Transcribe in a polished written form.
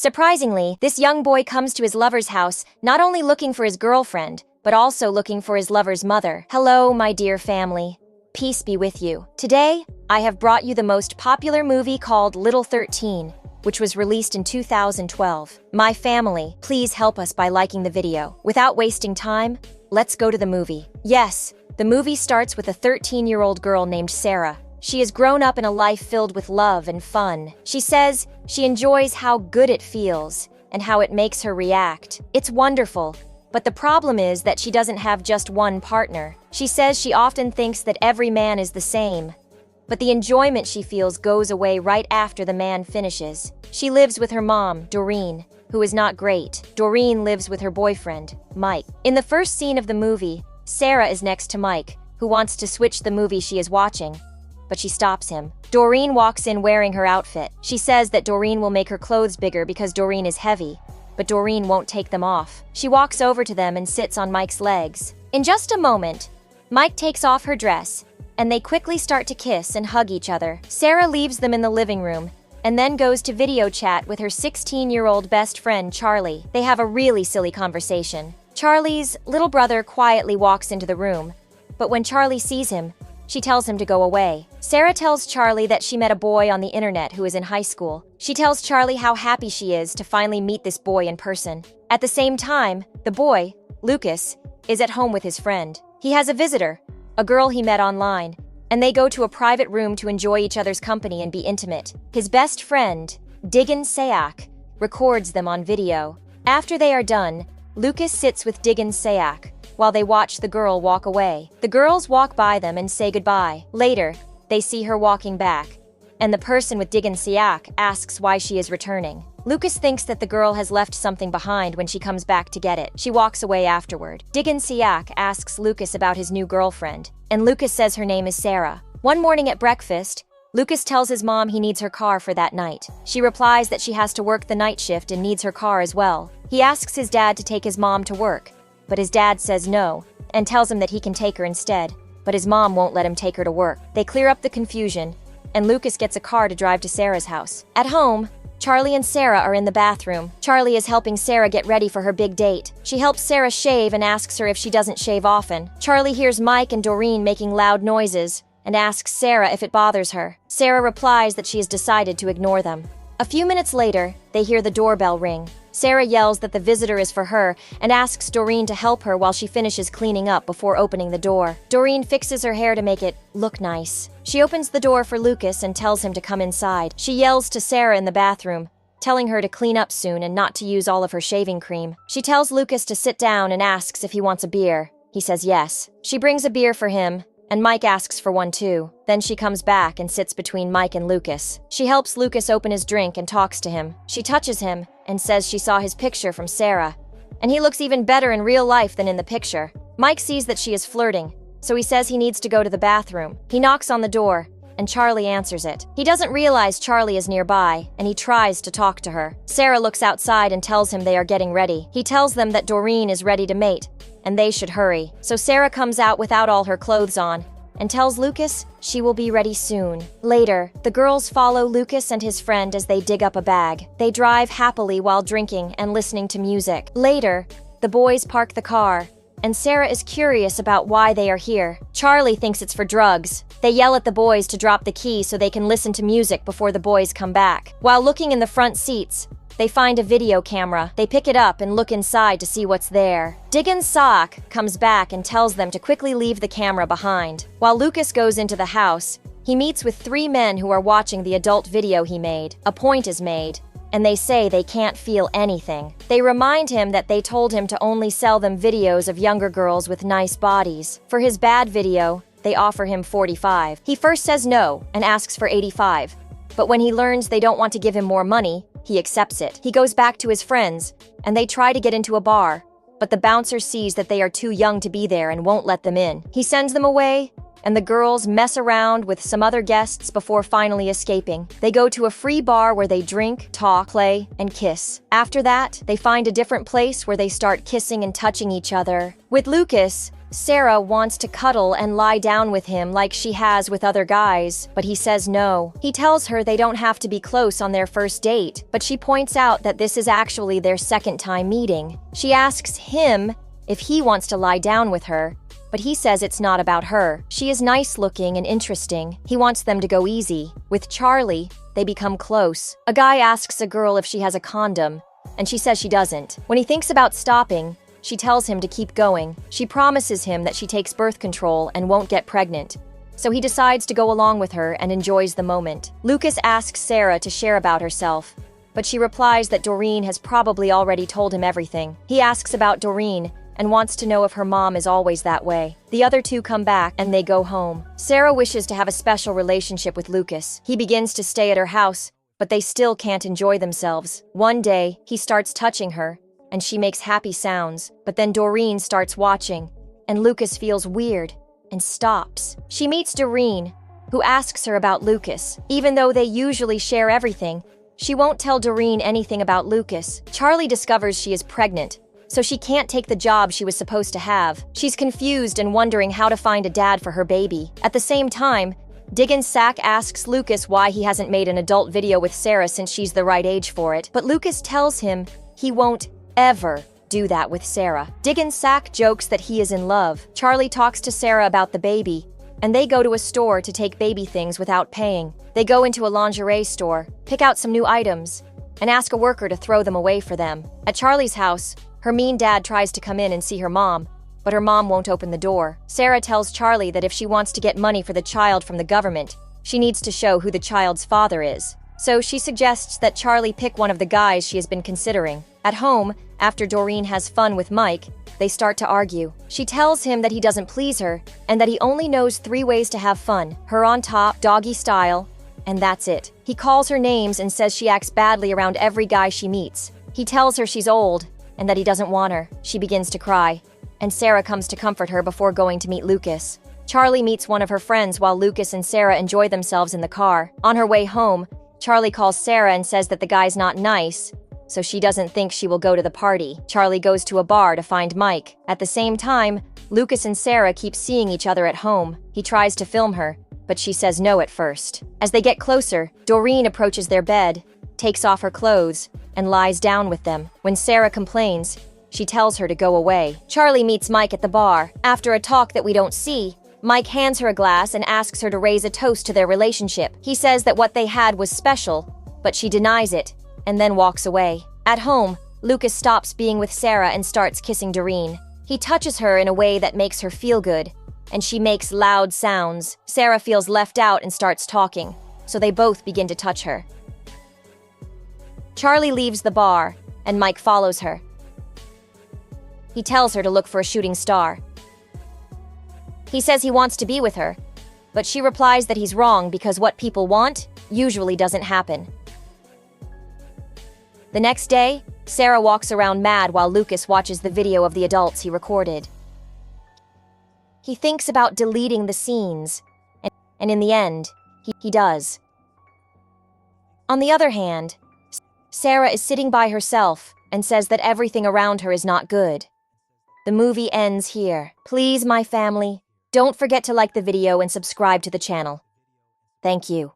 Surprisingly, this young boy comes to his lover's house not only looking for his girlfriend, but also looking for his lover's mother. Hello, my dear family. Peace be with you. Today, I have brought you the most popular movie called Little 13, which was released in 2012. My family, please help us by liking the video. Without wasting time, let's go to the movie. Yes, the movie starts with a 13-year-old girl named Sarah. She has grown up in a life filled with love and fun. She says she enjoys how good it feels and how it makes her react. It's wonderful, but the problem is that she doesn't have just one partner. She says she often thinks that every man is the same, but the enjoyment she feels goes away right after the man finishes. She lives with her mom, Doreen, who is not great. Doreen lives with her boyfriend, Mike. In the first scene of the movie, Sarah is next to Mike, who wants to switch the movie she is watching, but she stops him. Doreen walks in wearing her outfit. She says that Doreen will make her clothes bigger because Doreen is heavy, but Doreen won't take them off. She walks over to them and sits on Mike's legs. In just a moment, Mike takes off her dress, and they quickly start to kiss and hug each other. Sarah leaves them in the living room, and then goes to video chat with her 16-year-old best friend, Charlie. They have a really silly conversation. Charlie's little brother quietly walks into the room, but when Charlie sees him, she tells him to go away. Sarah tells Charlie that she met a boy on the internet who is in high school. She tells Charlie how happy she is to finally meet this boy in person. At the same time, the boy, Lucas, is at home with his friend. He has a visitor, a girl he met online, and they go to a private room to enjoy each other's company and be intimate. His best friend, Digan Sayak, records them on video. After they are done, Lucas sits with Digan Sayak while they watch the girl walk away. The girls walk by them and say goodbye. Later, they see her walking back, and the person with Digan Sayak asks why she is returning. Lucas thinks that the girl has left something behind when she comes back to get it. She walks away afterward. Digan Sayak asks Lucas about his new girlfriend, and Lucas says her name is Sarah. One morning at breakfast, Lucas tells his mom he needs her car for that night. She replies that she has to work the night shift and needs her car as well. He asks his dad to take his mom to work, but his dad says no, and tells him that he can take her instead, but his mom won't let him take her to work. They clear up the confusion, and Lucas gets a car to drive to Sarah's house. At home, Charlie and Sarah are in the bathroom. Charlie is helping Sarah get ready for her big date. She helps Sarah shave and asks her if she doesn't shave often. Charlie hears Mike and Doreen making loud noises and asks Sarah if it bothers her. Sarah replies that she has decided to ignore them. A few minutes later, they hear the doorbell ring. Sarah yells that the visitor is for her and asks Doreen to help her while she finishes cleaning up before opening the door. Doreen fixes her hair to make it look nice. She opens the door for Lucas and tells him to come inside. She yells to Sarah in the bathroom, telling her to clean up soon and not to use all of her shaving cream. She tells Lucas to sit down and asks if he wants a beer. He says yes. She brings a beer for him, and Mike asks for one too. Then she comes back and sits between Mike and Lucas. She helps Lucas open his drink and talks to him. She touches him and says she saw his picture from Sarah, and he looks even better in real life than in the picture. Mike sees that she is flirting, so he says he needs to go to the bathroom. He knocks on the door, and Charlie answers it. He doesn't realize Charlie is nearby, and he tries to talk to her. Sarah looks outside and tells him they are getting ready. He tells them that Doreen is ready to mate, and they should hurry. So Sarah comes out without all her clothes on, and tells Lucas she will be ready soon. Later, the girls follow Lucas and his friend as they dig up a bag. They drive happily while drinking and listening to music. Later, the boys park the car, and Sarah is curious about why they are here. Charlie thinks it's for drugs. They yell at the boys to drop the key so they can listen to music before the boys come back. While looking in the front seats, they find a video camera. They pick it up and look inside to see what's there. Digan Saak comes back and tells them to quickly leave the camera behind. While Lucas goes into the house, he meets with 3 men who are watching the adult video he made. A point is made, and they say they can't feel anything. They remind him that they told him to only sell them videos of younger girls with nice bodies. For his bad video, they offer him 45. He first says no and asks for 85, but when he learns they don't want to give him more money, he accepts it. He goes back to his friends, and they try to get into a bar, but the bouncer sees that they are too young to be there and won't let them in. He sends them away, and the girls mess around with some other guests before finally escaping. They go to a free bar where they drink, talk, play, and kiss. After that, they find a different place where they start kissing and touching each other. With Lucas, Sarah wants to cuddle and lie down with him like she has with other guys, but he says no. He tells her they don't have to be close on their first date, but she points out that this is actually their second time meeting. She asks him if he wants to lie down with her, but he says it's not about her. She is nice looking and interesting. He wants them to go easy. With Charlie, they become close. A guy asks a girl if she has a condom, and she says she doesn't. When he thinks about stopping, she tells him to keep going. She promises him that she takes birth control and won't get pregnant. So he decides to go along with her and enjoys the moment. Lucas asks Sarah to share about herself, but she replies that Doreen has probably already told him everything. He asks about Doreen and wants to know if her mom is always that way. The other two come back and they go home. Sarah wishes to have a special relationship with Lucas. He begins to stay at her house, but they still can't enjoy themselves. One day, he starts touching her, and she makes happy sounds, but then Doreen starts watching, and Lucas feels weird and stops. She meets Doreen, who asks her about Lucas. Even though they usually share everything, she won't tell Doreen anything about Lucas. Charlie discovers she is pregnant, so she can't take the job she was supposed to have. She's confused and wondering how to find a dad for her baby. At the same time, Diggin' Sack asks Lucas why he hasn't made an adult video with Sarah since she's the right age for it, but Lucas tells him he won't ever do that with Sarah. Diggin' Sack jokes that he is in love. Charlie talks to Sarah about the baby, and they go to a store to take baby things without paying. They go into a lingerie store, pick out some new items, and ask a worker to throw them away for them. At Charlie's house, her mean dad tries to come in and see her mom, but her mom won't open the door. Sarah tells Charlie that if she wants to get money for the child from the government, she needs to show who the child's father is. So she suggests that Charlie pick one of the guys she has been considering. At home, after Doreen has fun with Mike, they start to argue. She tells him that he doesn't please her, and that he only knows 3 ways to have fun: her on top, doggy style, and that's it. He calls her names and says she acts badly around every guy she meets. He tells her she's old, and that he doesn't want her. She begins to cry, and Sarah comes to comfort her before going to meet Lucas. Charlie meets one of her friends while Lucas and Sarah enjoy themselves in the car. On her way home, Charlie calls Sarah and says that the guy's not nice, so she doesn't think she will go to the party. Charlie goes to a bar to find Mike. At the same time, Lucas and Sarah keep seeing each other at home. He tries to film her, but she says no at first. As they get closer, Doreen approaches their bed, takes off her clothes, and lies down with them. When Sarah complains, she tells her to go away. Charlie meets Mike at the bar. After a talk that we don't see, Mike hands her a glass and asks her to raise a toast to their relationship. He says that what they had was special, but she denies it, and then walks away. At home, Lucas stops being with Sarah and starts kissing Doreen. He touches her in a way that makes her feel good, and she makes loud sounds. Sarah feels left out and starts talking, so they both begin to touch her. Charlie leaves the bar, and Mike follows her. He tells her to look for a shooting star. He says he wants to be with her, but she replies that he's wrong because what people want usually doesn't happen. The next day, Sarah walks around mad while Lucas watches the video of the adults he recorded. He thinks about deleting the scenes, and in the end, he does. On the other hand, Sarah is sitting by herself and says that everything around her is not good. The movie ends here. Please, my family, don't forget to like the video and subscribe to the channel. Thank you.